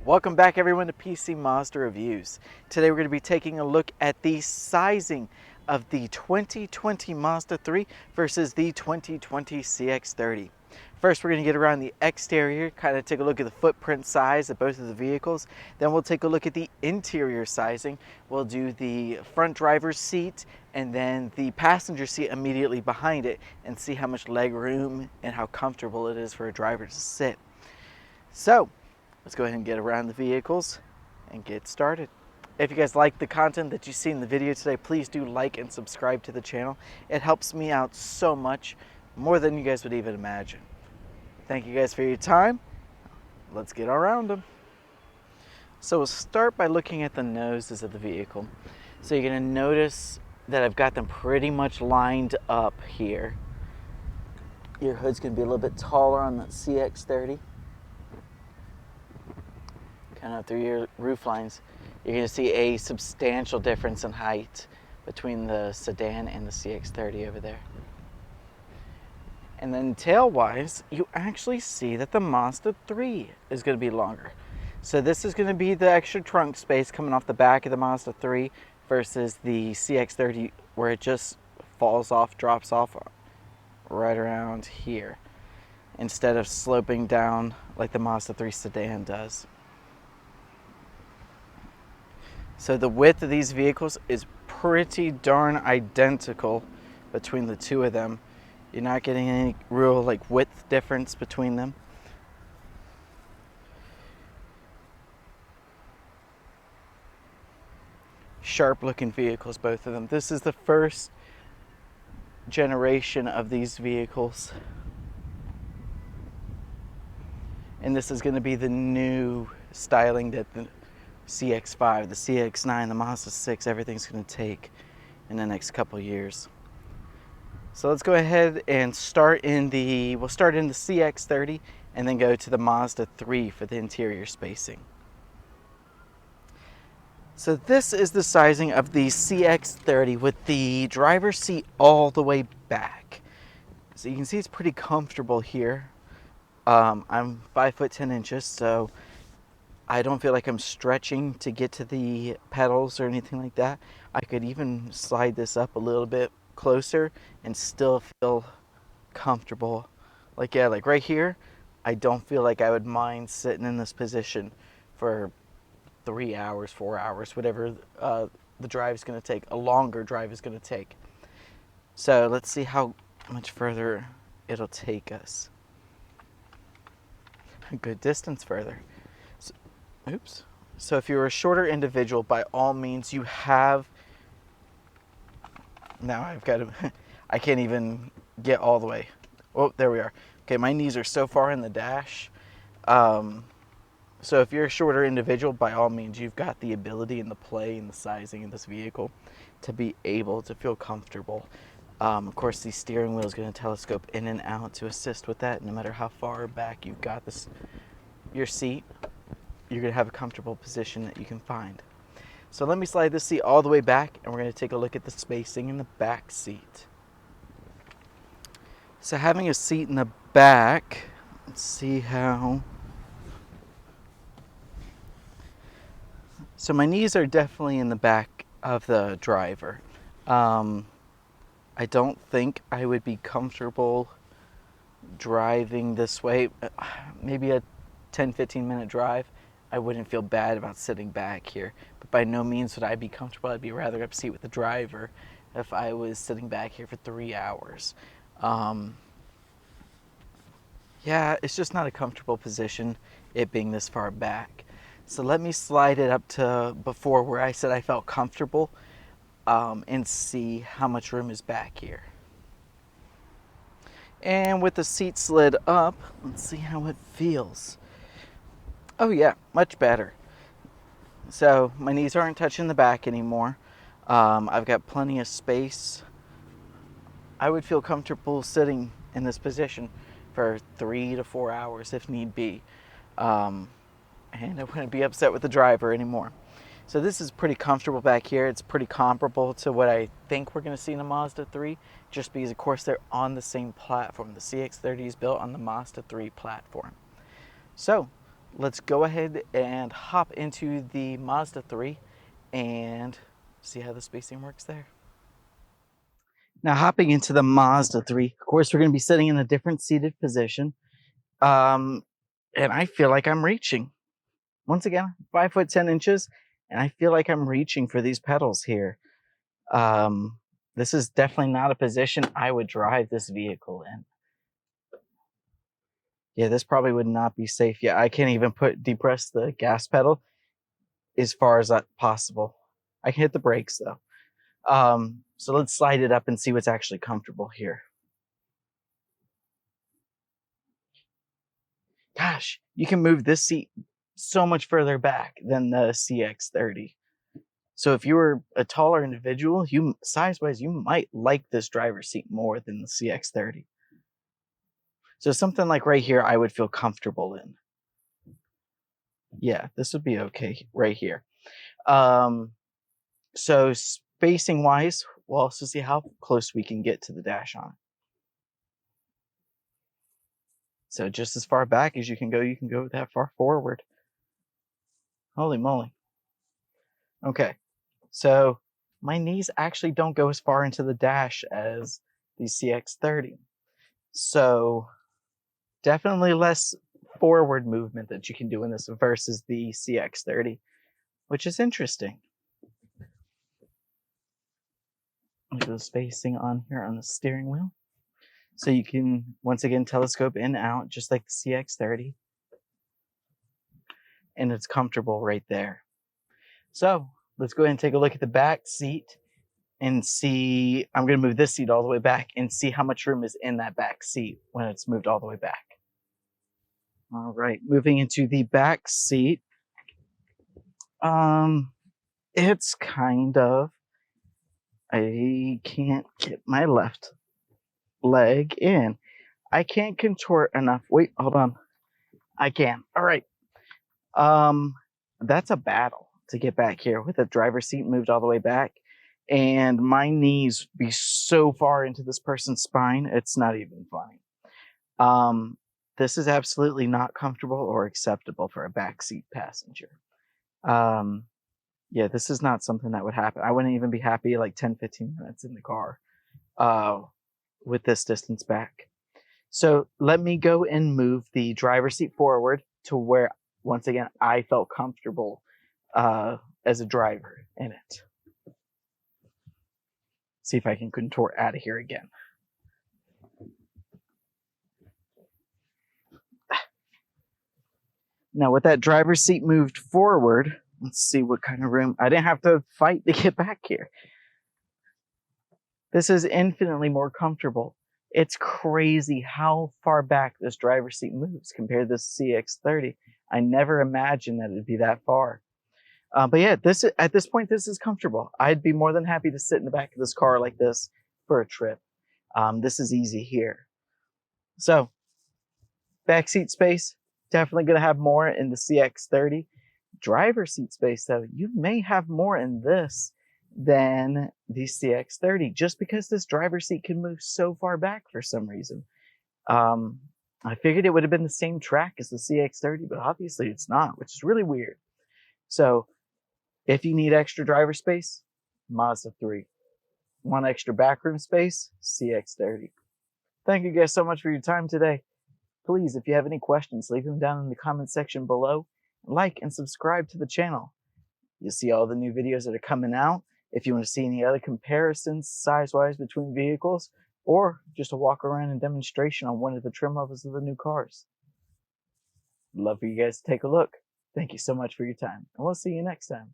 Welcome back everyone to PC Mazda Reviews. Today we're going to be taking a look at the sizing of the 2020 Mazda 3 versus the 2020 CX-30. First we're going to get around the exterior, kind of take a look at the footprint size of both of the vehicles. Then we'll take a look at the interior sizing. We'll do the front driver's seat and then the passenger seat immediately behind it and see how much leg room and how comfortable it is for a driver to sit. So, let's go ahead and get around the vehicles and get started. If you guys like the content that you see in the video today, please do like and subscribe to the channel. It helps me out so much, more than you guys would even imagine. Thank you guys for your time. Let's get around them. So we'll start by looking at the noses of the vehicle. So you're going to notice that I've got them pretty much lined up here. Your hood's going to be a little bit taller on the CX-30. Kind of through your roof lines, you're going to see a substantial difference in height between the sedan and the CX-30 over there. And then tail-wise, you actually see that the Mazda 3 is going to be longer. So this is going to be the extra trunk space coming off the back of the Mazda 3 versus the CX-30 where it just falls off, drops off right around here instead of sloping down like the Mazda 3 Sedan does. So the width of these vehicles is pretty darn identical between the two of them. You're not getting any real width difference between them. Sharp looking vehicles, both of them. This is the first generation of these vehicles. And this is going to be the new styling that the CX-5, the CX-9, the Mazda 6, everything's going to take in the next couple years. So let's go ahead and we'll start in the CX-30 and then go to the Mazda 3 for the interior spacing. So this is the sizing of the CX-30 with the driver's seat all the way back. So you can see it's pretty comfortable here. I'm 5 foot 10 inches, so I don't feel like I'm stretching to get to the pedals or anything like that. I could even slide this up a little bit closer and still feel comfortable. Like right here, I don't feel like I would mind sitting in this position for 3 hours, 4 hours, whatever the drive is going to take, a longer drive is going to take. So let's see how much further it'll take us. A good distance further. Oops. So if you're a shorter individual, by all means, you have... Now I've got to... I can't even get all the way. Oh, there we are. Okay, my knees are so far in the dash. So if you're a shorter individual, by all means, you've got the ability and the play and the sizing of this vehicle to be able to feel comfortable. Of course, the steering wheel is going to telescope in and out to assist with that. No matter how far back you've got your seat, you're going to have a comfortable position that you can find. So let me slide this seat all the way back and we're going to take a look at the spacing in the back seat. So having a seat in the back, let's see how... So my knees are definitely in the back of the driver. I don't think I would be comfortable driving this way. Maybe a 10-15 minute drive. I wouldn't feel bad about sitting back here, but by no means would I be comfortable. I'd be rather upset with the driver if I was sitting back here for 3 hours. Yeah, it's just not a comfortable position, it being this far back. So let me slide it up to before where I said I felt comfortable and see how much room is back here. And with the seat slid up, let's see how it feels. Oh yeah, much better. So my knees aren't touching the back anymore. I've got plenty of space. I would feel comfortable sitting in this position for 3 to 4 hours if need be. And I wouldn't be upset with the driver anymore. So this is pretty comfortable back here. It's pretty comparable to what I think we're going to see in a Mazda 3, just because of course they're on the same platform. The CX-30 is built on the Mazda 3 platform. So Let's go ahead and hop into the Mazda 3 and see how the spacing works there. Now hopping into the Mazda 3, of course, we're going to be sitting in a different seated position. And I feel like I'm reaching. Once again, 5'10", and I feel like I'm reaching for these pedals here. This is definitely not a position I would drive this vehicle in. Yeah, this probably would not be safe. Yeah, I can't even depress the gas pedal as far as that possible. I can hit the brakes though. So let's slide it up and see what's actually comfortable here. Gosh, you can move this seat so much further back than the CX-30. So if you were a taller individual, size-wise, you might like this driver's seat more than the CX-30. So something like right here, I would feel comfortable in. Yeah, this would be okay right here. So spacing-wise, we'll also see how close we can get to the dash on. So just as far back as you can go that far forward. Holy moly. Okay, so my knees actually don't go as far into the dash as the CX-30. So definitely less forward movement that you can do in this versus the CX-30, which is interesting. Look at the spacing on here on the steering wheel. So you can, once again, telescope in and out, just like the CX-30. And it's comfortable right there. So let's go ahead and take a look at the back seat and see. I'm going to move this seat all the way back and see how much room is in that back seat when it's moved all the way back. All right, moving into the back seat. It's kind of, I can't get my left leg in. I can't contort enough. Wait, hold on. I can. All right. That's a battle to get back here with the driver's seat moved all the way back. And my knees be so far into this person's spine, it's not even funny. This is absolutely not comfortable or acceptable for a backseat passenger. Yeah, this is not something that would happen. I wouldn't even be happy like 10, 15 minutes in the car with this distance back. So let me go and move the driver's seat forward to where, once again, I felt comfortable as a driver in it. See if I can contort out of here again. Now with that driver's seat moved forward, let's see what kind of room. I didn't have to fight to get back here. This is infinitely more comfortable. It's crazy how far back this driver's seat moves compared to the CX-30. I never imagined that it'd be that far. But yeah, at this point, this is comfortable. I'd be more than happy to sit in the back of this car like this for a trip. This is easy here. So, backseat space, definitely going to have more in the CX-30. Driver seat space, though, you may have more in this than the CX-30, just because this driver seat can move so far back for some reason. I figured it would have been the same track as the CX-30, but obviously it's not, which is really weird. So, if you need extra driver space, Mazda 3. Want extra backroom space? CX-30. Thank you guys so much for your time today. Please, if you have any questions, leave them down in the comment section below. Like and subscribe to the channel. You'll see all the new videos that are coming out. If you want to see any other comparisons size-wise between vehicles, or just a walk around and demonstration on one of the trim levels of the new cars. I'd love for you guys to take a look. Thank you so much for your time, and we'll see you next time.